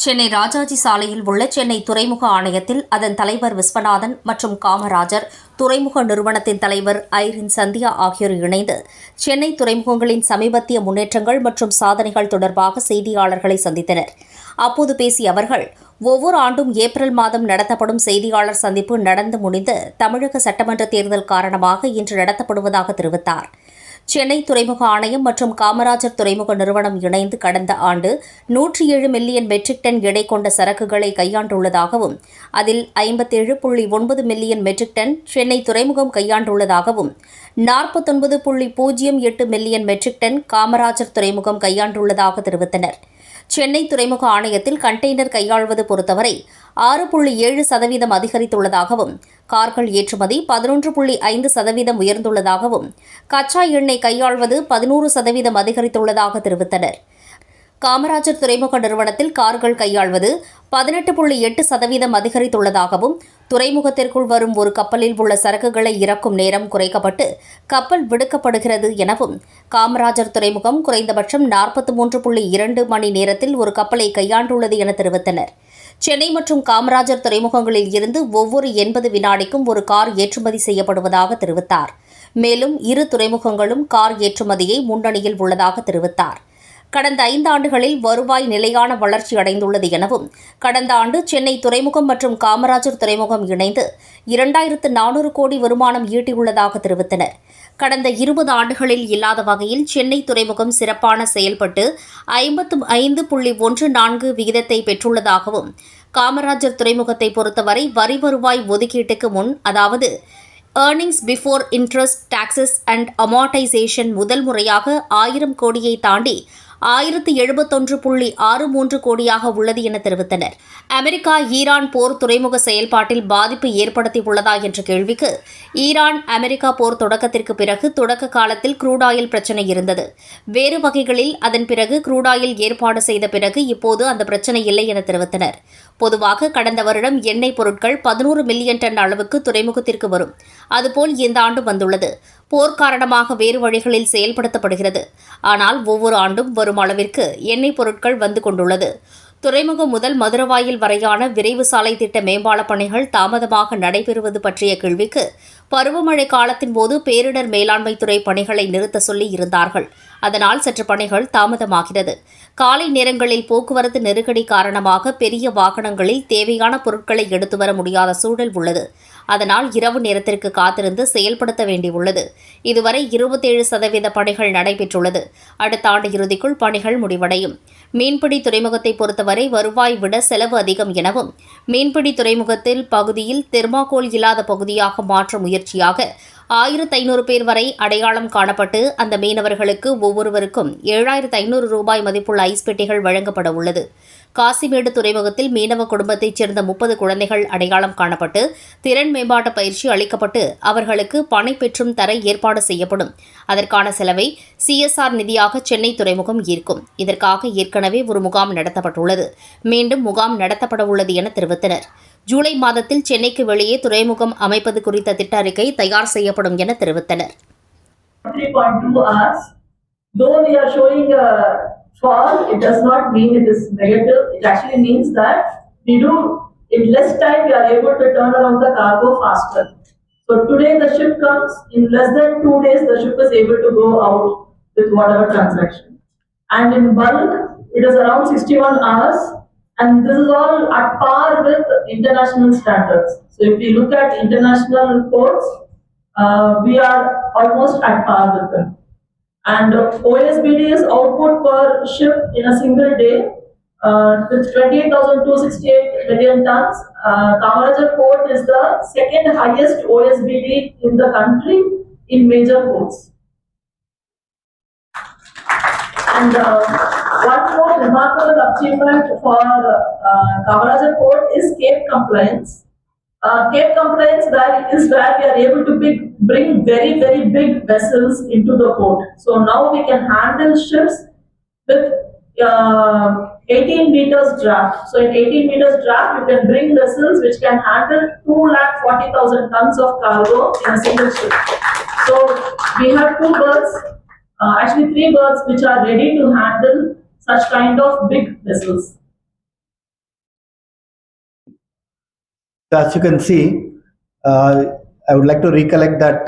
சென்னை ராஜாஜி சாலையில் உள்ள சென்னை துறைமுக ஆணையத்தில் அதன் தலைவர் விஸ்வநாதன் மற்றும் காமராஜர் துறைமுக நிறுவனத்தின் தலைவர் ஐரின் சந்தியா ஆகியோர் இணைந்து சென்னை துறைமுகங்களின் சமீபத்திய முன்னேற்றங்கள் மற்றும் சாதனைகள் தொடர்பாக செய்தியாளர்களை சந்தித்தனர். அப்போது பேசிய அவர்கள், ஒவ்வொரு ஆண்டும் ஏப்ரல் மாதம் நடத்தப்படும் செய்தியாளர் சந்திப்பு நடந்து முடிந்த தமிழக சட்டமன்ற தேர்தல் காரணமாக இன்று நடத்தப்படுவதாக தெரிவித்தார். சென்னை துறைமுக ஆணையம் மற்றும் காமராஜர் துறைமுக நிறுவனம் இணைந்து கடந்த ஆண்டு 107 மில்லியன் மெட்ரிக் டன் எடை கொண்ட சரக்குகளை கையாண்டுள்ளதாகவும் அதில் 57.9 மில்லியன் மெட்ரிக் டன் சென்னை துறைமுகம் கையாண்டுள்ளதாகவும் 49.08 மில்லியன் மெட்ரிக் டன் காமராஜர் துறைமுகம் கையாண்டுள்ளதாக தெரிவித்தனர். சென்னை துறைமுக ஆணையத்தில் கண்டெய்னர் கையாள்வது பொறுத்தவரை 6.7% அதிகரித்துள்ளதாகவும் கார்கள் ஏற்றுமதி 11.5% உயர்ந்துள்ளதாகவும் கச்சா எண்ணெய் கையாள்வது 11% அதிகரித்துள்ளதாக தெரிவித்தனர். காமராஜர் துறைமுக நிறுவனத்தில் கார்கள் கையாள்வது 18.8% அதிகரித்துள்ளதாகவும் துறைமுகத்திற்குள் வரும் ஒரு கப்பலில் உள்ள சரக்குகளை இறக்கும் நேரம் குறைக்கப்பட்டு கப்பல் விடுக்கப்படுகிறது எனவும் காமராஜர் துறைமுகம் குறைந்தபட்சம் 43.2 மணி நேரத்தில் ஒரு கப்பலை கையாண்டுள்ளது என தெரிவித்தனர். சென்னை மற்றும் காமராஜர் துறைமுகங்களில் இருந்து ஒவ்வொரு 80 வினாடிக்கும் ஒரு கார் ஏற்றுமதி செய்யப்படுவதாக தெரிவித்தார். மேலும் இரு துறைமுகங்களும் கார் ஏற்றுமதியை முன்னணியில் உள்ளதாக தெரிவித்தார். கடந்த 5 ஆண்டுகளில் வருவாய் நிலையான வளர்ச்சி அடைந்துள்ளது எனவும் கடந்த ஆண்டு சென்னை துறைமுகம் மற்றும் காமராஜர் துறைமுகம் இணைந்து 2400 கோடி வருமானம் ஈட்டியுள்ளதாக தெரிவித்தனர். கடந்த 20 ஆண்டுகளில் இல்லாத வகையில் சென்னை துறைமுகம் சிறப்பான செயல்பட்டு 55.14 விகிதத்தை பெற்றுள்ளதாகவும் காமராஜர் துறைமுகத்தை பொறுத்தவரை வரி வருவாய் ஒதுக்கீட்டுக்கு முன், அதாவது earnings before interest, taxes and amortisation முதல் முறையாக 1000 கோடியை தாண்டி 1071.63 கோடியாக உள்ளது என தெரிவித்தனர். அமெரிக்கா ஈரான் போர் துறைமுக செயல்பாட்டில் பாதிப்பு ஏற்படுத்தியுள்ளதா என்ற கேள்விக்கு, ஈரான் அமெரிக்கா போர் தொடக்கத்திற்கு பிறகு தொடக்க காலத்தில் க்ரூட் ஆயில் பிரச்சினை இருந்தது. வேறு வகைகளில் அதன் பிறகு க்ரூட் ஆயில் ஏற்பாடு செய்த பிறகு இப்போது அந்த பிரச்சினை இல்லை என தெரிவித்தனர். பொதுவாக கடந்த வருடம் எண்ணெய் பொருட்கள் 11 மில்லியன் டன் அளவுக்கு துறைமுகத்திற்கு வரும். அதுபோல் இந்த ஆண்டு வந்துள்ளது. போர் காரணமாக வேறு வழிகளில் செயல்படுத்தப்படுகிறது. ஆனால் ஒவ்வொரு ஆண்டும் வரும் அளவிற்கு எண்ணெய் பொருட்கள் வந்து கொண்டுள்ளது. துறைமுகம் முதல் மதுரவாயில் வரையான விரைவு சாலை திட்ட மேம்பால பணிகள் தாமதமாக நடைபெறுவது பற்றிய கேள்விக்கு, பருவமழை காலத்தின் போது பேரிடர் மேலாண்மை துறை பணிகளை நிறுத்த சொல்லி இருந்தார்கள். அதனால் சற்று பணிகள் தாமதமாகிறது. காலை நேரங்களில் போக்குவரத்து நெருக்கடி காரணமாக பெரிய வாகனங்களில் தேவையான பொருட்களை எடுத்து வர முடியாத சூழல் உள்ளது. அதனால் இரவு நேரத்திற்கு காத்திருந்து செயல்படுத்த வேண்டியுள்ளது. இதுவரை 27% பணிகள் நடைபெற்றுள்ளது. அடுத்த ஆண்டு இறுதிக்குள் பணிகள் முடிவடையும். மீன்பிடி துறைமுகத்தை பொறுத்தவரை வருவாய் விட செலவு அதிகம் எனவும் மீன்பிடி துறைமுகத்தில் பகுதியில் தெர்மாகோல் இல்லாத பகுதியாக மாற்ற முயற்சியாக 1500 பேர் வரை அடையாளம் காணப்பட்டு அந்த மீனவர்களுக்கு ஒவ்வொருவருக்கும் 7500 ரூபாய் மதிப்புள்ள ஐஸ் பெட்டிகள் வழங்கப்பட உள்ளது. காசிமேடு துறைமுகத்தில் மீனவ குடும்பத்தைச் சேர்ந்த 30 குழந்தைகள் அடையாளம் காணப்பட்டு திறன் மேம்பாட்டு பயிற்சி அளிக்கப்பட்டு அவர்களுக்கு பணி பெற்றும் தர ஏற்பாடு செய்யப்படும். அதற்கான செலவை CSR நிதியாக சென்னை துறைமுகம் ஏற்கும். இதற்காக ஏற்கனவே ஒரு முகாம் நடத்தப்பட்டுள்ளது. மீண்டும் முகாம் நடத்தப்பட உள்ளது என தெரிவித்தனர். ஜூலை மாதத்தில் சென்னைக்கு வெளியே துறைமுகம் அமைப்பது குறித்த திட்ட அறிக்கை தயார் செய்யப்படும் என தெரிவித்தனர். 3.2 hours. Though we are showing a fall, it does not mean it is negative. It actually means that we do in less time we are able to turn around the cargo faster. So today the ship comes, in less than 2 days the ship is able to go out with whatever transaction. And in bulk it is around 61 hours. And this is all at par with international standards. So if we look at international ports, we are almost at par with them. And OSBD's output per ship in a single day with 28,268 million tons. Kamarajar Port is the second highest OSBD in the country in major ports. And one more remarkable achievement for Kamarajar Port is Cape compliance. Cape compliance is where we are able to bring very, very big vessels into the port. So now we can handle ships with 18 meters draft. So in 18 meters draft, you can bring vessels which can handle 240,000 tons of cargo in a single ship. So we have 2 berths. Actually 3 berths which are ready to handle such kind of big vessels. So as you can see, I would like to recollect that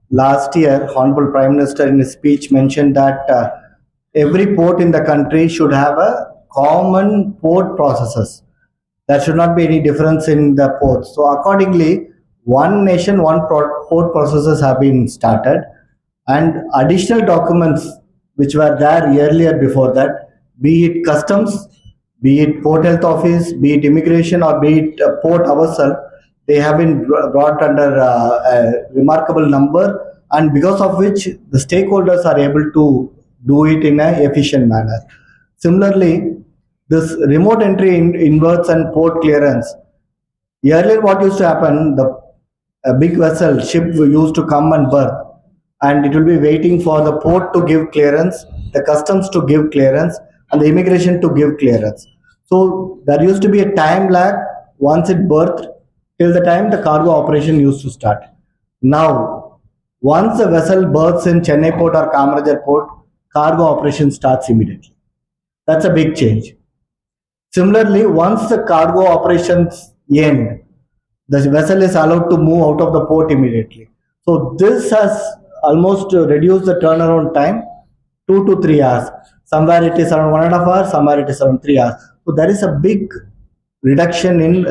last year, Honorable Prime Minister in his speech mentioned that every port in the country should have a common port processes. There should not be any difference in the ports. So accordingly, one nation, port processes have been started, and additional documents which were there earlier before that, be it customs, be it port health office, be it immigration, or be it port ourselves, they have been brought under a remarkable number, and because of which the stakeholders are able to do it in an efficient manner. Similarly, this remote entry inverts and port clearance. Earlier, what used to happen, a big vessel, ship used to come and berth, and it will be waiting for the port to give clearance, the customs to give clearance, and the immigration to give clearance. So there used to be a time lag once it berthed till the time the cargo operation used to start. Now, once the vessel berths in Chennai port or Kamarajar port, cargo operation starts immediately. That's a big change. Similarly, once the cargo operations end, the vessel is allowed to move out of the port immediately. So this has almost reduced the turnaround time 2 to 3 hours. Somewhere it is around 1.5 hours, somewhere it is around 3 hours. So there is a big reduction in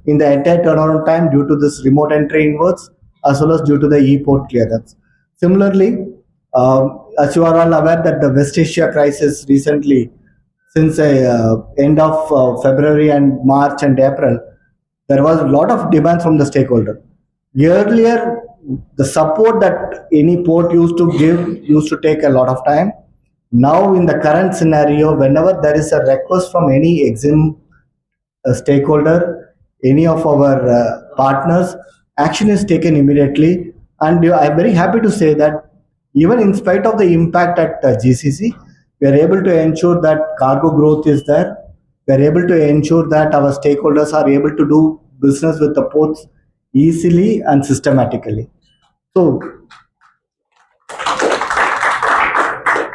in the entire turnaround time due to this remote entry inwards as well as due to the e-port clearance. Similarly, as you are all aware that the West Asia crisis recently, since end of February and March and April, there was a lot of demand from the stakeholder. Earlier, the support that any port used to give used to take a lot of time. Now, in the current scenario, whenever there is a request from any EXIM stakeholder, any of our partners, action is taken immediately. And I'm very happy to say that even in spite of the impact at GCC, we are able to ensure that cargo growth is there. We are able to ensure that our stakeholders are able to do business with the ports easily and systematically. So,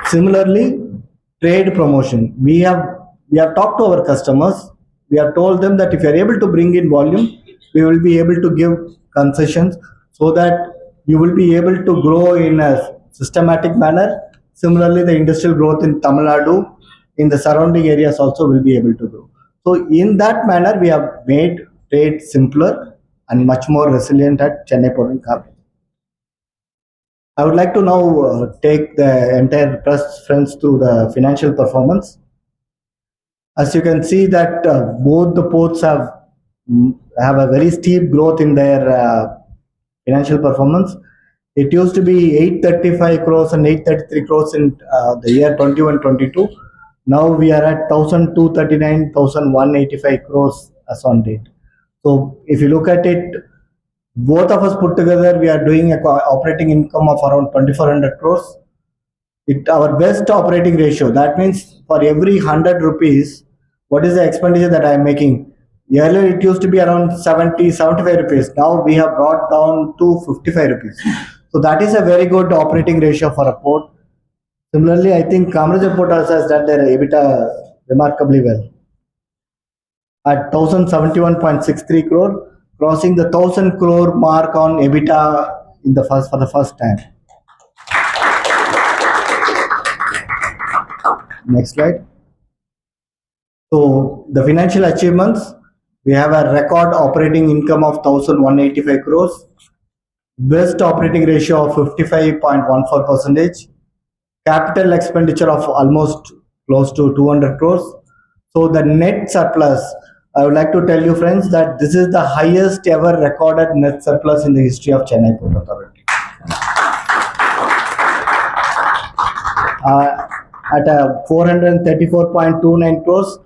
similarly, trade promotion. We have talked to our customers. We have told them that if you are able to bring in volume, we will be able to give concessions so that you will be able to grow in a systematic manner. Similarly, the industrial growth in Tamil Nadu, in the surrounding areas also will be able to grow. So in that manner, we have made trade simpler and much more resilient at Chennai Port and Kaveri. I would like to now take the entire press friends through the financial performance. As you can see that both the ports have a very steep growth in their financial performance. It used to be 835 crores and 833 crores in the year 21-22. Now we are at 1,239, 1,185 crores as on date. So if you look at it, both of us put together, we are doing a operating income of around 2,400 crores. Our best operating ratio. That means for every 100 rupees, what is the expenditure that I am making? Earlier it used to be around 70, 75 rupees. Now we have brought down to 55 rupees. So that is a very good operating ratio for a port. Similarly, I think Kamarajar Port also has done their EBITDA remarkably well. At 1,071.63 crore, crossing the 1,000 crore mark on EBITDA for the first time. Next slide. So the financial achievements, we have a record operating income of 1,185 crores, best operating ratio of 55.14%, capital expenditure of almost close to 200 crores. So the net surplus, I would like to tell you friends that this is the highest ever recorded net surplus in the history of Chennai Port Authority. At a 434.29 crores,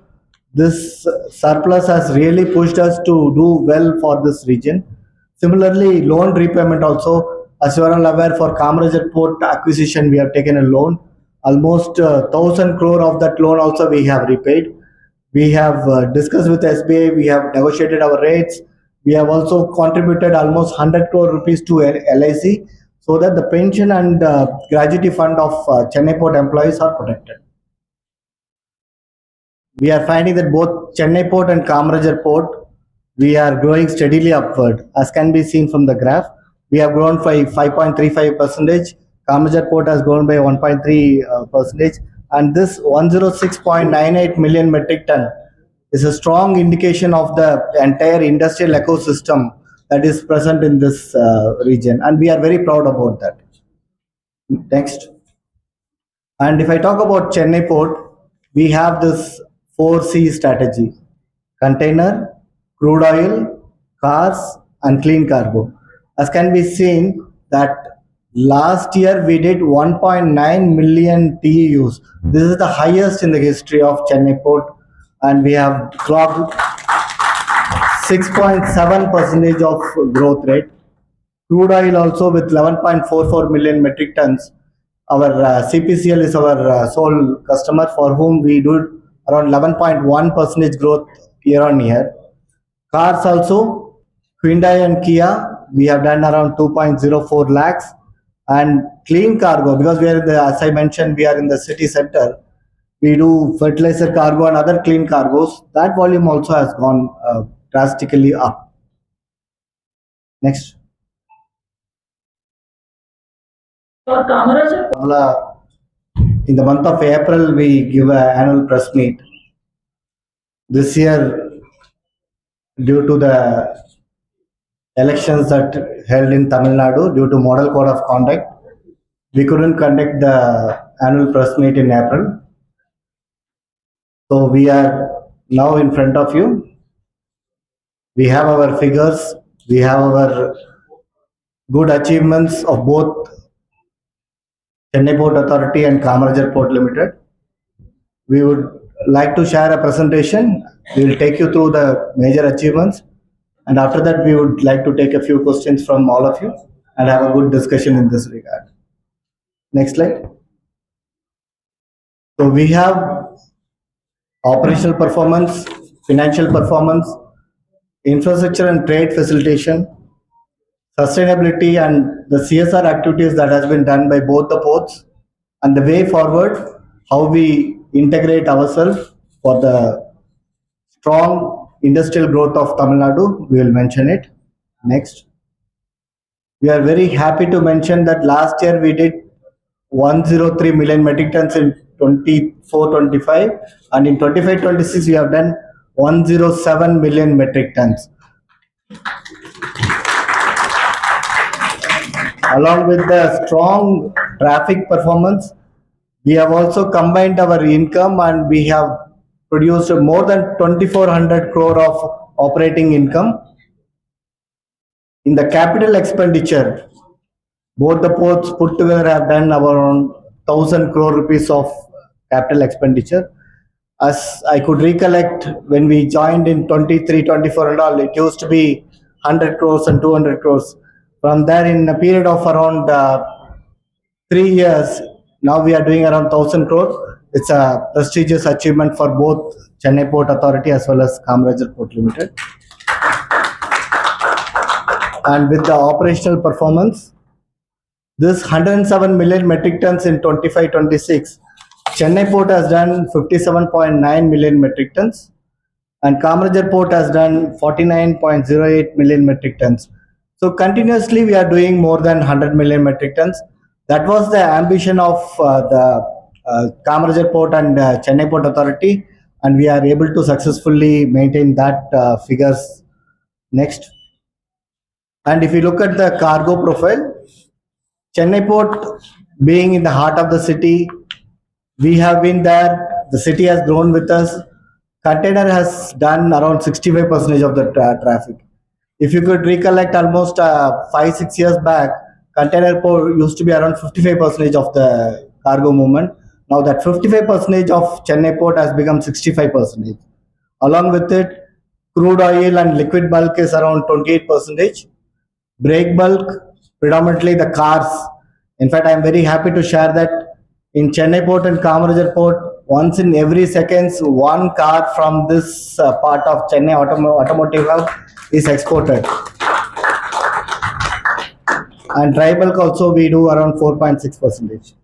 this surplus has really pushed us to do well for this region. Similarly, loan repayment also, as you are all aware, for Kamarajar Port acquisition, we have taken a loan. Almost 1,000 crore of that loan also we have repaid. We have discussed with SBI, we have negotiated our rates. We have also contributed almost 100 crore rupees to LIC so that the pension and gratuity fund of Chennai Port employees are protected. We are finding that both Chennai Port and Kamarajar Port we are growing steadily upward. As can be seen from the graph, we have grown by 5.35%. Kamajar Port has grown by 1.3%, and this 106.98 million metric ton is a strong indication of the entire industrial ecosystem that is present in this region, and we are very proud about that. Next. And if I talk about Chennai Port, we have this 4C strategy: container, crude oil, cars, and clean cargo. As can be seen that last year we did 1.9 million TEUs. This is the highest in the history of Chennai Port, and we have clocked 6.7% of growth rate. Crude oil also with 11.44 million metric tons. Our CPCL is our sole customer, for whom we do around 11.1% growth year on year. Cars also, Hyundai and Kia, we have done around 2.04 lakhs. And clean cargo, because we are in the, as I mentioned, we are in the city center. We do fertilizer cargo and other clean cargos. That volume also has gone drastically up. Next. For Kamarajar, In the month of April, we give an annual press meet. This year, due to the elections that held in Tamil Nadu, due to Model Code of Conduct, we couldn't conduct the annual press meet in April. So we are now in front of you. We have our figures, we have our good achievements of both Chennai Port Authority and Kamarajar Port Limited. We would like to share a presentation. We will take you through the major achievements, and after that we would like to take a few questions from all of you and have a good discussion in this regard. Next slide. So we have operational performance, financial performance, infrastructure and trade facilitation, sustainability, and the CSR activities that has been done by both the ports, and the way forward, how we integrate ourselves for the strong industrial growth of Tamil Nadu. We will mention it. Next. We are very happy to mention that last year we did 103 million metric tons in 24-25, and in 25-26 we have done 107 million metric tons. Along with the strong traffic performance, we have also combined our income, and we have produced more than 2,400 crore of operating income. In the capital expenditure, both the ports put together have done around 1,000 crore rupees of capital expenditure. As I could recollect, when we joined in 23, 24 and all, it used to be 100 crores and 200 crores. From there, in a period of around 3 years, now we are doing around 1,000 crore. It's a prestigious achievement for both Chennai Port Authority as well as Kamarajar Port Limited. And with the operational performance, this 107 million metric tons in 25-26, Chennai Port has done 57.9 million metric tons, and Kamarajar Port has done 49.08 million metric tons. So continuously we are doing more than 100 million metric tons. That was the ambition of the Kamarajar Port and Chennai Port Authority, and we are able to successfully maintain that figures. Next. And if you look at the cargo profile, Chennai Port being in the heart of the city, we have been there, the city has grown with us. Container has done around 65% of the traffic. If you could recollect, almost 5-6 years back, container port used to be around 55% of the cargo movement. Now that 55% of Chennai Port has become 65%. Along with it, crude oil and liquid bulk is around 28%. Brake bulk, predominantly the cars. In fact, I am very happy to share that in Chennai Port and Kamarajar Port, once in every seconds, one car from this part of Chennai automotive hub is exported. And dry bulk also we do around 4.6%.